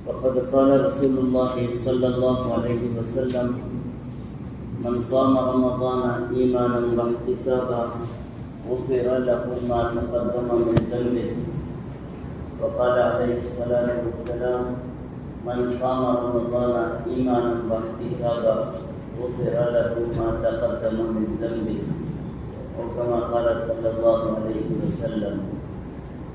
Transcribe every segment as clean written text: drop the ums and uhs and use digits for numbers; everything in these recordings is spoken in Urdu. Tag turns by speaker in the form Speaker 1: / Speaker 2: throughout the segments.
Speaker 1: فقد قال رسول الله صلى الله عليه وسلم من صام رمضان إيمانا واحتسابا غفر له ما تقدم من ذنبه. وقال عليه الصلاة والسلام من صام رمضان إيمانا واحتسابا غفر له ما تقدم من ذنبه. وكما قال صلى الله عليه وسلم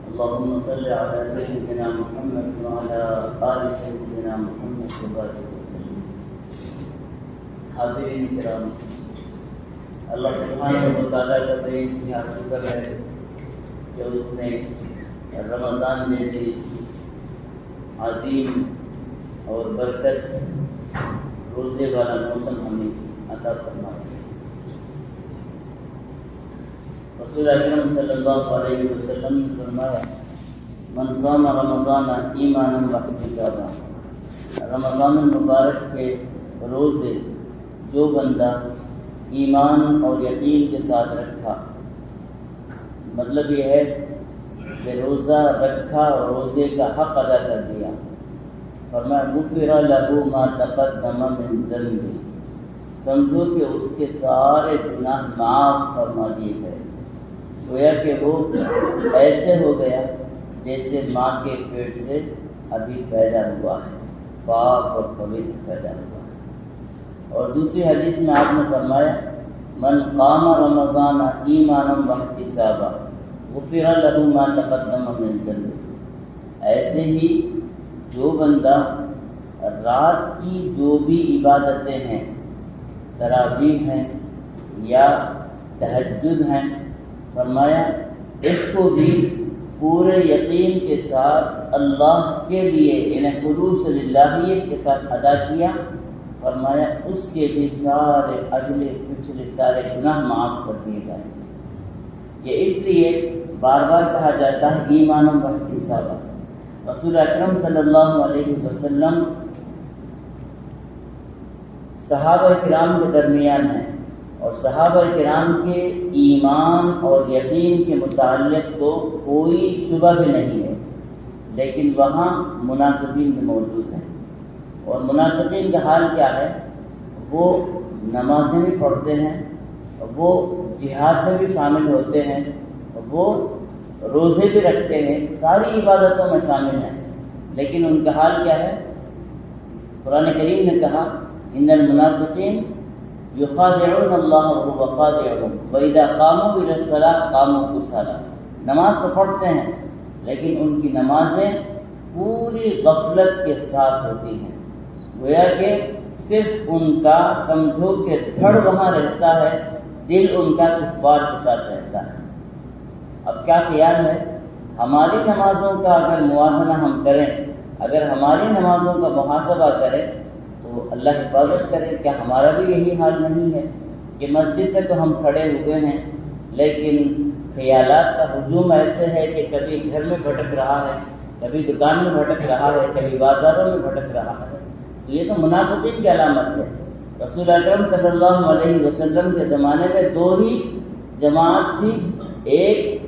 Speaker 1: اللهم صل على سيدنا محمد وعلى آل سيدنا محمد وبارك وسلم. حاضرین کرام، اللہ سبحانہ و تعالیٰ کا بے انتہا شکر ہے کہ اس نے رمضان جیسی عظیم اور برکت روزے والا موسم ہمیں عطا فرمایا. رسول اکرم صلی اللہ علیہ وسلم نے فرمایا من صام رمضان ایمانا واحتسابا، رمضان المبارک کے روزے جو بندہ ایمان اور یقین کے ساتھ رکھا، مطلب یہ ہے کہ روزہ رکھا اور روزے کا حق ادا کر دیا، فرمایا غفر له ما تقدم من ذنبه، سمجھو کہ اس کے سارے گناہ معاف فرما دیے گئے. گویا کہ وہ ایسے ہو گیا جیسے ماں کے پیٹ سے ابھی پیدا ہوا ہے، پاک اور پوتر پیدا ہوا ہے. اور دوسری حدیث میں آپ نے فرمایا من قام رمضان ایمانا واحتسابا غفر له ما تقدم من ذنبه. ایسے ہی جو بندہ رات کی جو بھی عبادتیں ہیں، تراویح ہیں یا تہجد ہیں، فرمایا اس کو بھی پورے یقین کے ساتھ اللہ کے لیے یعنی خلوص للہیت کے ساتھ ادا کیا، فرمایا اس کے بھی سارے اگلے پچھلے سارے گناہ معاف کر دیے جائیں گے. یہ اس لیے بار بار کہا جاتا ہے ایمانا واحتسابا. رسول اکرم صلی اللہ علیہ وسلم صحابہ کرام کے درمیان ہیں، اور صحابہ کرام کے ایمان اور یقین کے متعلق تو کوئی شبہ بھی نہیں ہے، لیکن وہاں منافقین بھی موجود ہیں. اور منافقین کا حال کیا ہے؟ وہ نمازیں بھی پڑھتے ہیں، وہ جہاد میں بھی شامل ہوتے ہیں، وہ روزے بھی رکھتے ہیں، ساری عبادتوں میں شامل ہیں، لیکن ان کا حال کیا ہے؟ قرآن کریم نے کہا ان المنافقین یخادعون اللہ وهو خادعهم واذا قاموا الى الصلاة قاموا کسالى. نماز تو پڑھتے ہیں لیکن ان کی نمازیں پوری غفلت کے ساتھ ہوتی ہیں. گویا کہ صرف ان کا سمجھو کہ دھڑ وہاں رہتا ہے، دل ان کا کفار کے ساتھ رہتا ہے. اب کیا خیال ہے؟ ہماری نمازوں کا اگر موازنہ ہم کریں، اگر ہماری نمازوں کا محاسبہ کریں تو اللہ حفاظت کرے، کیا ہمارا بھی یہی حال نہیں ہے کہ مسجد میں تو ہم کھڑے ہوئے ہیں لیکن خیالات کا ہجوم ایسے ہے کہ کبھی گھر میں بھٹک رہا ہے، کبھی دکان میں بھٹک رہا ہے، کبھی بازاروں میں بھٹک رہا ہے. تو یہ تو منافقین کی علامت ہے. رسول اکرم صلی اللہ علیہ وسلم کے زمانے میں دو ہی جماعت تھی. ایک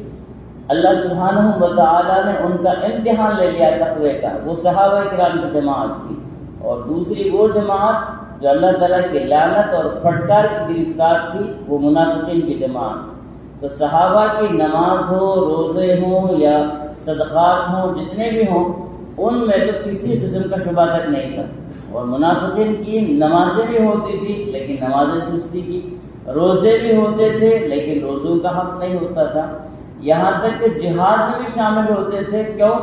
Speaker 1: اللہ سبحانہ و تعالیٰ نے ان کا امتحان لے لیا تقوی کا، وہ صحابہ کرام کی جماعت تھی، اور دوسری وہ جماعت جو اللہ تعالیٰ کی لعنت اور پھٹکار کی گرفتار تھی، وہ منافقین کی جماعت. تو صحابہ کی نماز ہو، روزے ہوں یا صدقات ہوں، جتنے بھی ہوں، ان میں تو کسی قسم کا شبہ تک نہیں تھا. اور منافقین کی نمازیں بھی ہوتی تھی لیکن نمازیں سستی کی، روزے بھی ہوتے تھے لیکن روزوں کا حق نہیں ہوتا تھا، یہاں تک کہ جہاد میں بھی شامل ہوتے تھے. کیوں؟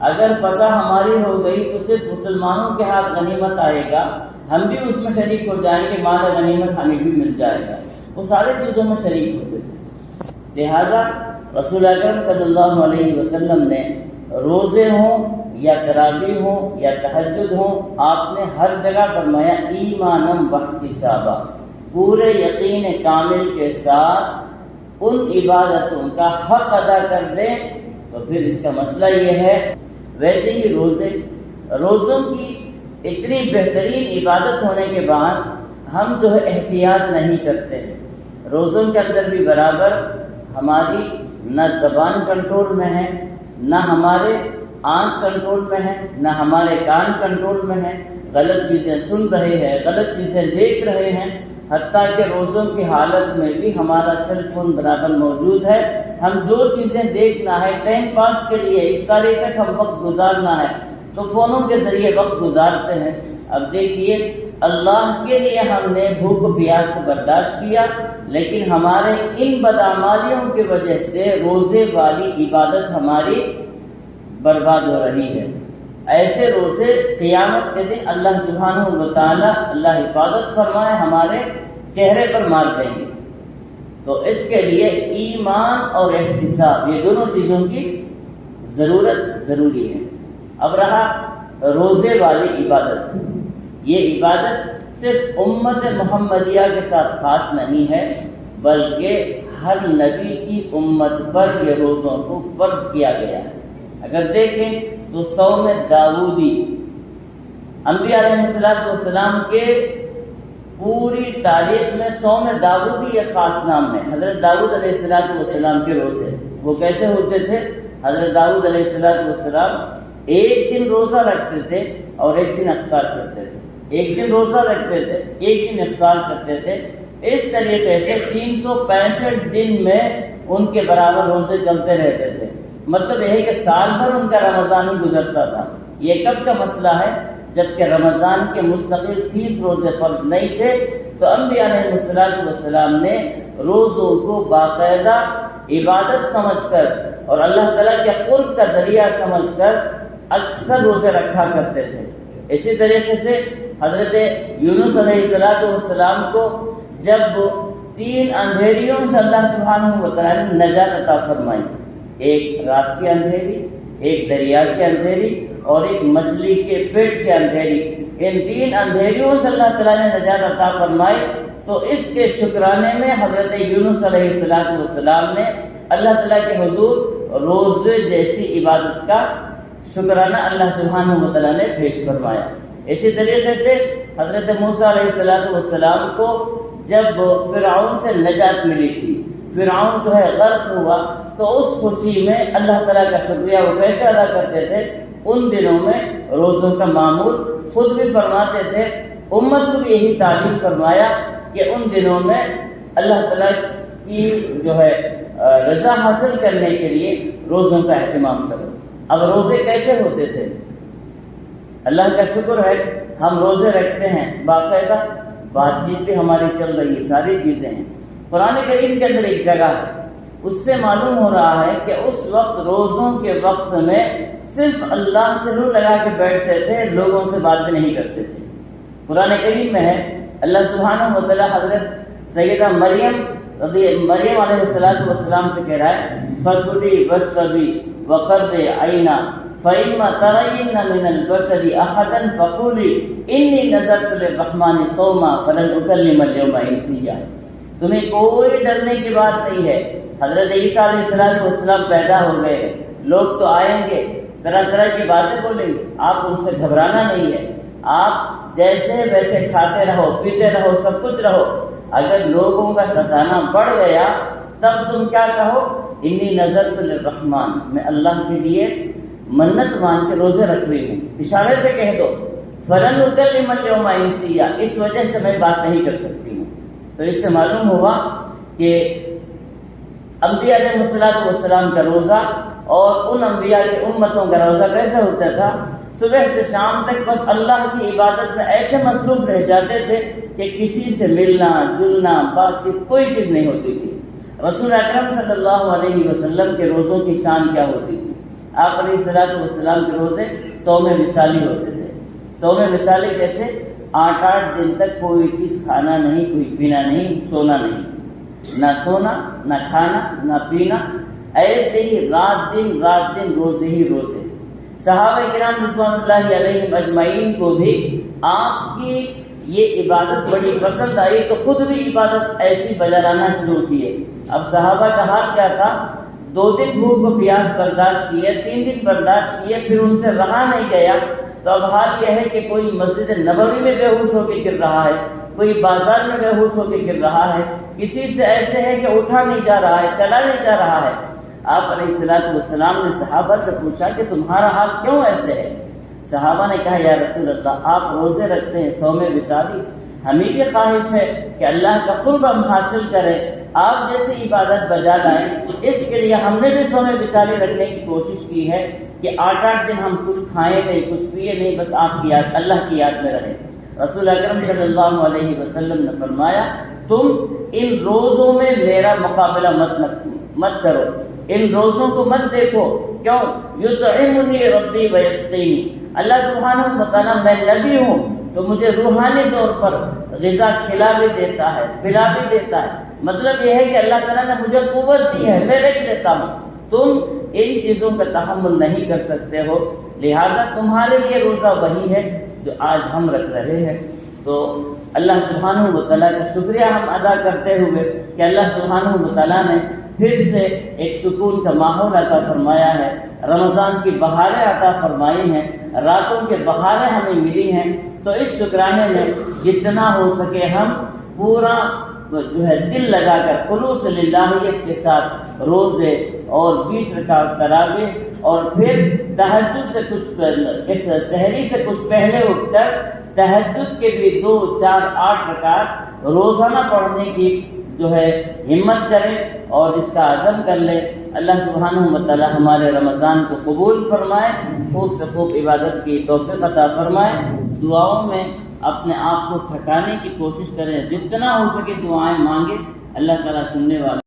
Speaker 1: اگر فتح ہماری ہو گئی تو صرف مسلمانوں کے ہاتھ غنیمت آئے گا، ہم بھی اس میں شریک ہو جائیں گے، مال غنیمت ہمیں بھی مل جائے گا. وہ سارے چیزوں میں شریک ہوتے تھے. لہذا رسول اکرم صلی اللہ علیہ وسلم نے روزے ہوں یا تراویح ہوں یا تہجد ہوں، آپ نے ہر جگہ فرمایا ایمانا واحتسابا، پورے یقین کامل کے ساتھ ان عبادتوں کا حق ادا کر دیں. تو پھر اس کا مسئلہ یہ ہے، ویسے ہی روزوں کی اتنی بہترین عبادت ہونے کے بعد ہم جو ہے احتیاط نہیں کرتے ہیں. روزوں کے اندر بھی برابر ہماری نہ زبان کنٹرول میں ہے، نہ ہمارے آنکھ کنٹرول میں ہے، نہ ہمارے کان کنٹرول میں ہیں، غلط چیزیں سن رہے ہیں، غلط چیزیں دیکھ رہے ہیں، حتیٰ کہ روزوں کی حالت میں بھی ہمارا سیل فون برابر موجود ہے۔ ہم جو چیزیں دیکھنا ہے، ٹائم پاس کے لیے افطاری تک ہم وقت گزارنا ہے تو فونوں کے ذریعے وقت گزارتے ہیں۔ اب دیکھیے، اللہ کے لیے ہم نے بھوک و پیاس کو برداشت کیا، لیکن ہمارے ان بدعمالیوں کی وجہ سے روزے والی عبادت ہماری برباد ہو رہی ہے۔ ایسے روزے قیامت کے دن اللہ سبحانہ و تعالی، اللہ حفاظت فرمائے، ہمارے چہرے پر مار دیں گے۔ تو اس کے لیے ایمان اور احتساب، یہ دونوں چیزوں کی ضروری ہے۔ اب رہا روزے والی عبادت، یہ عبادت صرف امت محمدیہ کے ساتھ خاص نہیں ہے، بلکہ ہر نبی کی امت پر یہ روزوں کو فرض کیا گیا ہے۔ اگر دیکھیں تو صوم داؤدی، انبیاء علیہ السلام کے پوری تاریخ میں صوم داؤدی ایک خاص نام ہے۔ حضرت داؤد علیہ السلام کے روزے وہ کیسے ہوتے تھے؟ حضرت داؤد علیہ السلام ایک دن روزہ رکھتے تھے اور ایک دن افطار کرتے تھے، ایک دن روزہ رکھتے تھے، ایک دن افطار کرتے تھے۔ اس طریقے سے 365 دن میں ان کے برابر روزے چلتے رہتے تھے۔ مطلب یہ ہے کہ سال بھر ان کا رمضان ہی گزرتا تھا۔ یہ کب کا مسئلہ ہے؟ جبکہ رمضان کے مستقل 30 روزے فرض نہیں تھے، تو انبیاء علیہ السلام نے روزوں کو باقاعدہ عبادت سمجھ کر اور اللہ تعالیٰ کے قرب کا ذریعہ سمجھ کر اکثر روزے رکھا کرتے تھے۔ اسی طریقے سے حضرت یونس علیہ السلام کو جب 3 اندھیریوں سے اللہ سبحانہ و تعالیٰ نے نجات عطا فرمائی، ایک رات کی اندھیری، ایک دریا کی اندھیری اور ایک مچھلی کے پیٹ کی اندھیری، ان 3 اندھیریوں سے اللہ تعالیٰ نے نجات عطا فرمائی، تو اس کے شکرانے میں حضرت یونس علیہ السلام نے اللہ تعالیٰ کے حضور روزے جیسی عبادت کا شکرانہ اللہ سبحانہ و تعالیٰ نے پیش فرمایا۔ اسی طریقے سے حضرت موسیٰ علیہ السلام کو جب فرعون سے نجات ملی تھی، فرعون جو ہے غرق ہوا، تو اس خوشی میں اللہ تعالیٰ کا شکریہ وہ کیسے ادا کرتے تھے؟ ان دنوں میں روزوں کا معمول خود بھی فرماتے تھے، امت کو بھی یہی تعلیم فرمایا کہ ان دنوں میں اللہ تعالیٰ کی جو ہے رضا حاصل کرنے کے لیے روزوں کا اہتمام کرو۔ اب روزے کیسے ہوتے تھے؟ اللہ کا شکر ہے ہم روزے رکھتے ہیں، باقاعدہ بات چیت بھی ہماری چل رہی ہے، ساری چیزیں ہیں۔ قرآن کریم کے اندر ایک جگہ ہے، اس سے معلوم ہو رہا ہے کہ اس وقت روزوں کے وقت میں صرف اللہ سے روح لگا کے بیٹھتے تھے، لوگوں سے بات بھی نہیں کرتے تھے۔ قرآن کریم میں ہے اللہ سبحانہ و تعالیٰ حضرت سیدہ مریم علیہ السلام سے کہہ رہا ہے فَكُلِي وَاشْرَبِي وَقَرِّ عَيْنًا فَإِمَّا تَرَيِنَّ مِنَ الْبَشَرِ أَحَدًا فَقُولِي إِنِّي نَذَرْتُ لِلرَّحْمَنِ صَوْمًا فَلَنْ أُكَلِّمَ الْيَوْمَ إِنسِيًّا۔ تمہیں کوئی ڈرنے کی بات نہیں ہے، حضرت عیسیٰ علیہ السلام پیدا ہو گئے، لوگ تو آئیں گے، طرح طرح کی باتیں بولیں گے، آپ ان سے گھبرانا نہیں ہے، آپ جیسے ویسے کھاتے رہو، پیتے رہو، سب کچھ رہو۔ اگر لوگوں کا ستانا بڑھ گیا تب تم کیا کہو؟ انی نذرت للرحمن، میں اللہ کے لیے منت مان کے روزے رکھ رہی ہوں، اشارے سے کہہ دو فلن اکلم اليوم انسیا، اس وجہ سے میں بات نہیں کر سکتی ہوں۔ تو اس سے معلوم ہوا کہ انبیاء علیہ السلام کا روزہ اور ان انبیاء کی امتوں کا روزہ کیسے ہوتا تھا؟ صبح سے شام تک بس اللہ کی عبادت میں ایسے مصروف رہ جاتے تھے کہ کسی سے ملنا جلنا بات چیت کوئی چیز نہیں ہوتی تھی۔ رسول اکرم صلی اللہ علیہ وسلم کے روزوں کی شان کیا ہوتی تھی؟ آپ علیہ السلام کے روزے صوم مثالی ہوتے تھے۔ صوم مثالی کیسے؟ 8 دن تک کوئی چیز کھانا نہیں، کوئی پینا نہیں، سونا نہیں، نہ سونا نہ کھانا نہ پینا، ایسے ہی رات دن روزے ہی روزے۔ صحابہ کرام رضوان اللہ علیہم اجمعین کو بھی آپ کی یہ عبادت بڑی پسند آئی تو خود بھی عبادت ایسی بجا لانا شروع کیے۔ اب صحابہ کا حال کیا تھا؟ 2 دن بھوک و پیاس برداشت کیے، 3 دن برداشت کیے، پھر ان سے رہا نہیں گیا، تو اب حال یہ ہے کہ کوئی مسجد نبوی میں بے ہوش ہو کے گر رہا ہے، کوئی بازار میں بے ہوش ہو کے گر رہا ہے، کسی سے ایسے ہے کہ اٹھا نہیں جا رہا ہے، چلا نہیں جا رہا ہے۔ آپ علیہ السلام نے صحابہ سے پوچھا کہ تمہارا حال کیوں ایسے ہے؟ صحابہ نے کہا یا رسول اللہ آپ روزے رکھتے ہیں صوم وصالی، ہمیں بھی خواہش ہے کہ اللہ کا قرب ہم حاصل کریں، آپ جیسے عبادت بجا لائیں، اس کے لیے ہم نے بھی صوم وصالی رکھنے کی کوشش کی ہے کہ 8 دن ہم کچھ کھائیں نہیں، کچھ پیے نہیں، بس آپ کی یاد، اللہ کی یاد میں رہیں۔ رسول اکرم صلی اللہ علیہ وسلم نے فرمایا تم ان روزوں میں میرا مقابلہ مت کرو، ان روزوں کو مت دیکھو، کیوں؟ یطعمنی ربی ویسقینی، اللہ سبحانہ وتعالیٰ میں نبی ہوں تو مجھے روحانی طور پر غذا کھلا بھی دیتا ہے، پلا بھی دیتا ہے، مطلب یہ ہے کہ اللہ تعالیٰ نے مجھے قوت دی ہے، میں رکھ لیتا ہوں، تم ان چیزوں کا تحمل نہیں کر سکتے ہو، لہذا تمہارے لیے روزہ وہی ہے جو آج ہم رکھ رہے ہیں۔ تو اللہ سبحانہ وتعالیٰ کا شکریہ ہم ادا کرتے ہوئے کہ اللہ سبحانہ وتعالیٰ نے پھر سے ایک سکون کا ماحول عطا فرمایا ہے، رمضان کی بہاریں عطا فرمائی ہیں، راتوں کے بہاریں ہمیں ملی ہیں، تو اس شکرانے میں جتنا ہو سکے ہم پورا جو ہے دل لگا کر خلوص للہیت کے ساتھ روزے اور 20 رکعت تراویح اور پھر تہجد سے کچھ سحری سے کچھ پہلے اٹھ کر تہجد کے بھی 2، 4، 8 رکعت روزانہ پڑھنے کی جو ہے ہمت کریں اور اس کا عزم کر لیں۔ اللہ سبحانہ وتعالی ہمارے رمضان کو قبول فرمائے، خوب سے خوب عبادت کی توفیق عطا فرمائے۔ دعاؤں میں اپنے آپ کو تھکانے کی کوشش کریں، جتنا ہو سکے دعائیں مانگیں، اللہ تعالیٰ سننے والا